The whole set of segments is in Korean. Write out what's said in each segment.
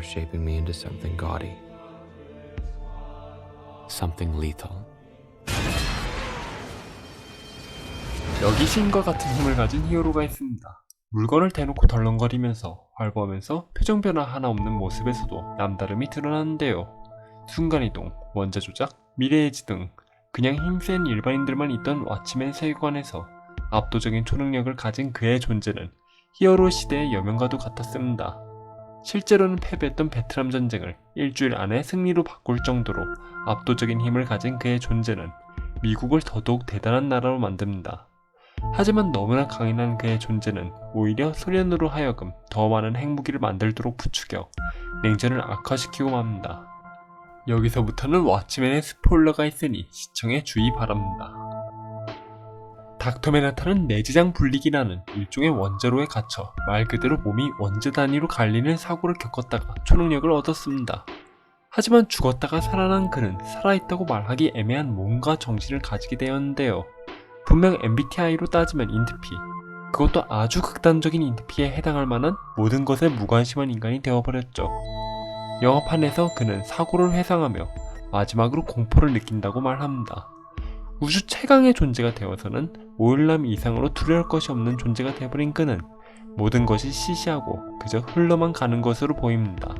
they're shaping me into something gaudy. Something lethal. 여기 신과 같은 힘을 가진 히어로가 있습니다. 물건을 대놓고 덜렁거리면서 활보하면서 표정 변화 하나 없는 모습에서도 남다름이 드러나는데요. 순간이동, 원자 조작, 미래예지 등 그냥 힘센 일반인들만 있던 왓츠맨 세계관에서 압도적인 초능력을 가진 그의 존재는 히어로 시대의 여명과도 같았습니다. 실제로는 패배했던 베트남 전쟁을 일주일 안에 승리로 바꿀 정도로 압도적인 힘을 가진 그의 존재는 미국을 더더욱 대단한 나라로 만듭니다. 하지만 너무나 강인한 그의 존재는 오히려 소련으로 하여금 더 많은 핵무기를 만들도록 부추겨 냉전을 악화시키고 맙니다. 여기서부터는 왓츠맨의 스포일러가 있으니 시청에 주의 바랍니다. 닥터 맨하탄은 내지장 분리기라는 일종의 원자로에 갇혀 말 그대로 몸이 원자 단위로 갈리는 사고를 겪었다가 초능력을 얻었습니다. 하지만 죽었다가 살아난 그는 살아있다고 말하기 애매한 몸과 정신을 가지게 되었는데요. 분명 MBTI로 따지면 인트피, 그것도 아주 극단적인 인트피에 해당할 만한 모든 것에 무관심한 인간이 되어버렸죠. 영화판에서 그는 사고를 회상하며 마지막으로 공포를 느낀다고 말합니다. 우주 최강의 존재가 되어서는 오일남 이상으로 두려울 것이 없는 존재가 되어버린 그는 모든 것이 시시하고 그저 흘러만 가는 것으로 보입니다.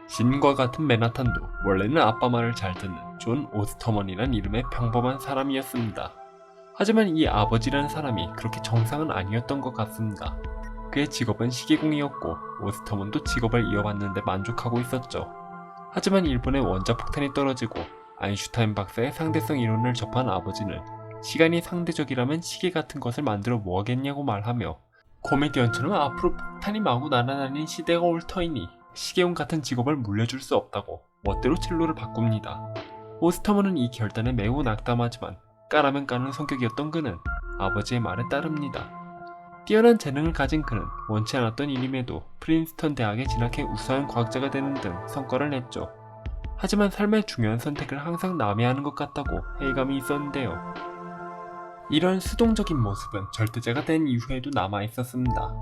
신과 같은 맨하탄도 원래는 아빠 말을 잘 듣는 존 오스터먼이란 이름의 평범한 사람이었습니다. 하지만 이 아버지라는 사람이 그렇게 정상은 아니었던 것 같습니다. 그의 직업은 시계공이었고 오스터먼도 직업을 이어받는데 만족하고 있었죠. 하지만 일본의 원자폭탄이 떨어지고 아인슈타인 박사의 상대성 이론을 접한 아버지는 시간이 상대적이라면 시계 같은 것을 만들어 뭐하겠냐고 말하며 코미디언처럼 앞으로 폭탄이 마구 날아다니는 시대가 올 터이니 시계공 같은 직업을 물려줄 수 없다고 멋대로 진로를 바꿉니다. 오스터먼은 이 결단에 매우 낙담하지만 까라면 까는 성격이었던 그는 아버지의 말에 따릅니다. 뛰어난 재능을 가진 그는 원치 않았던 일임에도 프린스턴 대학에 진학해 우수한 과학자가 되는 등 성과를 냈죠. 하지만 삶의 중요한 선택을 항상 남이 하는 것 같다고 회의감이 있었는데요. 이런 수동적인 모습은 절대자가 된 이후에도 남아있었습니다.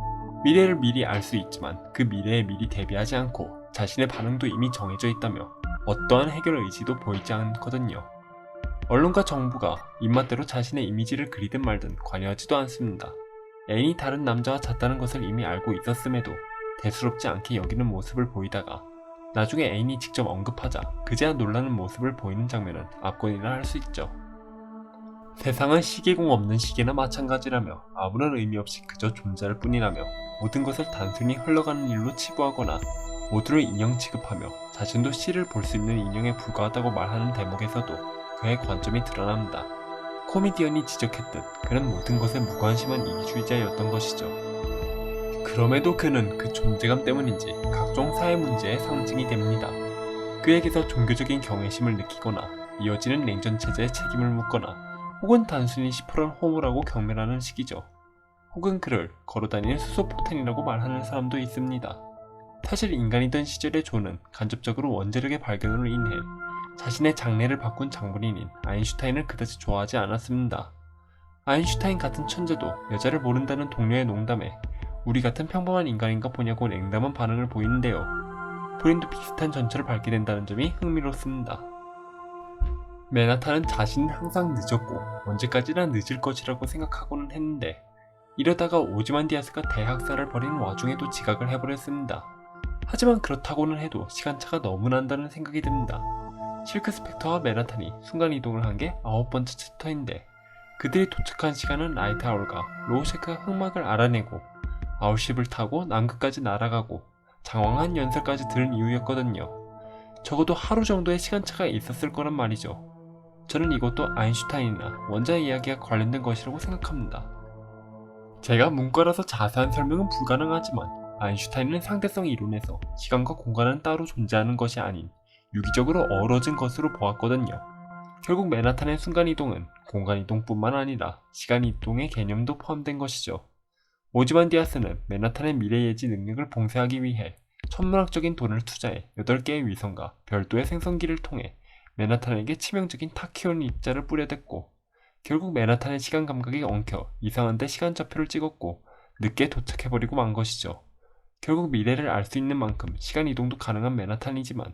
미래를 미리 알 수 있지만 그 미래에 미리 대비하지 않고 자신의 반응도 이미 정해져 있다며 어떠한 해결 의지도 보이지 않거든요. 언론과 정부가 입맛대로 자신의 이미지를 그리든 말든 관여하지도 않습니다. 애인이 다른 남자와 잤다는 것을 이미 알고 있었음에도 대수롭지 않게 여기는 모습을 보이다가 나중에 애인이 직접 언급하자 그제야 놀라는 모습을 보이는 장면은 압권이라 할 수 있죠. 세상은 시계공 없는 시계나 마찬가지라며 아무런 의미 없이 그저 존재할 뿐이라며 모든 것을 단순히 흘러가는 일로 치부하거나 모두를 인형 취급하며 자신도 시를 볼 수 있는 인형에 불과하다고 말하는 대목에서도 그의 관점이 드러납니다. 코미디언이 지적했듯 그는 모든 것에 무관심한 이기주의자였던 것이죠. 그럼에도 그는 그 존재감 때문인지 각종 사회 문제의 상징이 됩니다. 그에게서 종교적인 경외심을 느끼거나 이어지는 냉전 체제에 책임을 묻거나 혹은 단순히 시퍼런 호모라고 경멸하는 식이죠. 혹은 그를 걸어다니는 수소폭탄이라고 말하는 사람도 있습니다. 사실 인간이던 시절의 존은 간접적으로 원자력의 발견으로 인해 자신의 장래를 바꾼 장본인인 아인슈타인을 그다지 좋아하지 않았습니다. 아인슈타인 같은 천재도 여자를 모른다는 동료의 농담에 우리 같은 평범한 인간인가 보냐고 냉담한 반응을 보이는데요. 본인도 비슷한 전철을 밟게 된다는 점이 흥미롭습니다. 맨하탄은 자신은 항상 늦었고 언제까지나 늦을 것이라고 생각하고는 했는데 이러다가 오즈만디아스가 대학살을 벌이는 와중에도 지각을 해버렸습니다. 하지만 그렇다고는 해도 시간차가 너무 난다는 생각이 듭니다. 실크 스펙터와 맨하탄이 순간이동을 한 게 9번째 챕터인데 그들이 도착한 시간은 라이트 아울과 로우셰크가 흑막을 알아내고 아울십을 타고 남극까지 날아가고 장황한 연설까지 들은 이유였거든요. 적어도 하루 정도의 시간차가 있었을 거란 말이죠. 저는 이것도 아인슈타인이나 원자의 이야기와 관련된 것이라고 생각합니다. 제가 문과라서 자세한 설명은 불가능하지만 아인슈타인은 상대성 이론에서 시간과 공간은 따로 존재하는 것이 아닌 유기적으로 어우러진 것으로 보았거든요. 결국 맨하탄의 순간이동은 공간이동뿐만 아니라 시간이동의 개념도 포함된 것이죠. 오즈만디아스는 맨하탄의 미래예지 능력을 봉쇄하기 위해 천문학적인 돈을 투자해 8개의 위성과 별도의 생성기를 통해 맨하탄에게 치명적인 타키온 입자를 뿌려댔고 결국 맨하탄의 시간 감각이 엉켜 이상한데 시간좌표를 찍었고 늦게 도착해버리고 만 것이죠. 결국 미래를 알 수 있는 만큼 시간 이동도 가능한 맨하탄이지만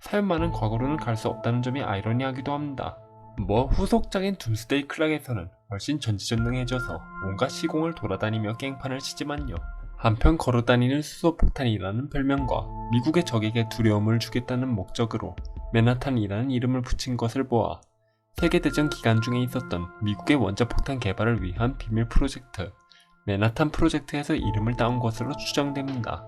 사연만은 과거로는 갈 수 없다는 점이 아이러니하기도 합니다. 후속작인 둠스데이 클락에서는 훨씬 전지전능해져서 온갖 시공을 돌아다니며 깽판을 치지만요. 한편 걸어다니는 수소폭탄이라는 별명과 미국의 적에게 두려움을 주겠다는 목적으로 맨하탄이라는 이름을 붙인 것을 보아 세계대전 기간 중에 있었던 미국의 원자폭탄 개발을 위한 비밀 프로젝트 맨하탄 프로젝트에서 이름을 따온 것으로 추정됩니다.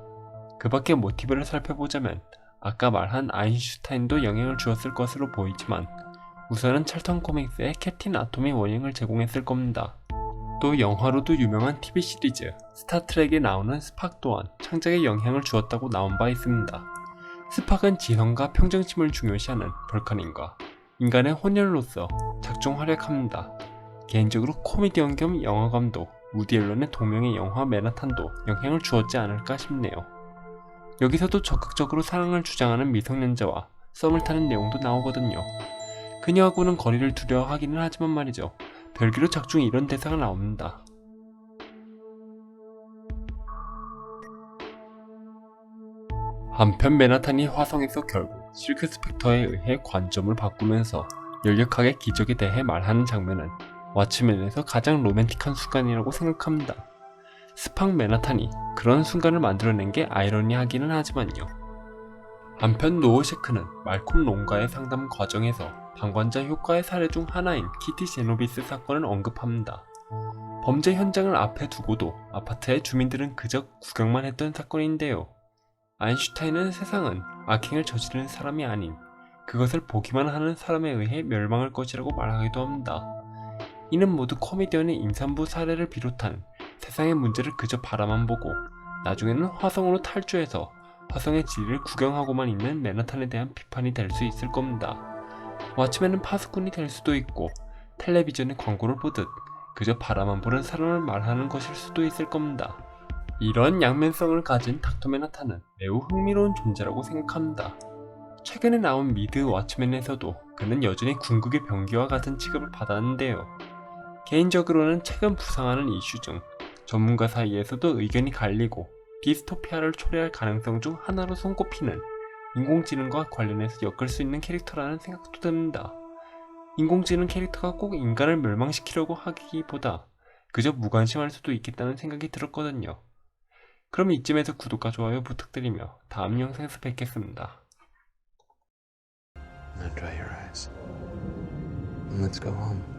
그 밖의 모티브를 살펴보자면 아까 말한 아인슈타인도 영향을 주었을 것으로 보이지만 우선은 찰턴 코믹스의 캡틴 아톰이 원형을 제공했을 겁니다. 또 영화로도 유명한 TV 시리즈 스타트rek에 나오는 스팍 또한 창작에 영향을 주었다고 나온 바 있습니다. 스팍은 지성과 평정심을 중요시하는 벌카닌과 인간의 혼혈로서 작중 활약합니다. 개인적으로 코미디언 겸 영화감독 우디 앨런의 동명의 영화 맨하탄도 영향을 주었지 않을까 싶네요. 여기서도 적극적으로 사랑을 주장하는 미성년자와 썸을 타는 내용도 나오거든요. 그녀하고는 거리를 두려 하기는 하지만 말이죠. 별개로 작중에 이런 대사가 나옵니다. 한편 맨하탄이 화성에서 결국 실크 스펙터에 의해 관점을 바꾸면서 열역하게 기적에 대해 말하는 장면은 왓츠맨에서 가장 로맨틱한 순간이라고 생각합니다. 스팍 맨하탄이 그런 순간을 만들어낸 게 아이러니하기는 하지만요. 한편 노어셰크는 말콤 롱과의 상담 과정에서 방관자 효과의 사례 중 하나인 키티 제노비스 사건을 언급합니다. 범죄 현장을 앞에 두고도 아파트의 주민들은 그저 구경만 했던 사건인데요. 아인슈타인은 세상은 악행을 저지르는 사람이 아닌 그것을 보기만 하는 사람에 의해 멸망할 것이라고 말하기도 합니다. 이는 모두 코미디언의 임산부 사례를 비롯한 세상의 문제를 그저 바라만 보고 나중에는 화성으로 탈주해서 화성의 지리를 구경하고만 있는 맨하탄에 대한 비판이 될 수 있을 겁니다. 왓츠맨은 파수꾼이 될 수도 있고 텔레비전의 광고를 보듯 그저 바라만 보는 사람을 말하는 것일 수도 있을 겁니다. 이런 양면성을 가진 닥터 맨하탄은 매우 흥미로운 존재라고 생각합니다. 최근에 나온 미드 왓츠맨에서도 그는 여전히 궁극의 병기와 같은 취급을 받았는데요. 개인적으로는 최근 부상하는 이슈 중 전문가 사이에서도 의견이 갈리고 디스토피아를 초래할 가능성 중 하나로 손꼽히는 인공지능과 관련해서 엮을 수 있는 캐릭터라는 생각도 듭니다. 인공지능 캐릭터가 꼭 인간을 멸망시키려고 하기보다 그저 무관심할 수도 있겠다는 생각이 들었거든요. 그럼 이쯤에서 구독과 좋아요 부탁드리며 다음 영상에서 뵙겠습니다. Now dry your eyes. And let's go home.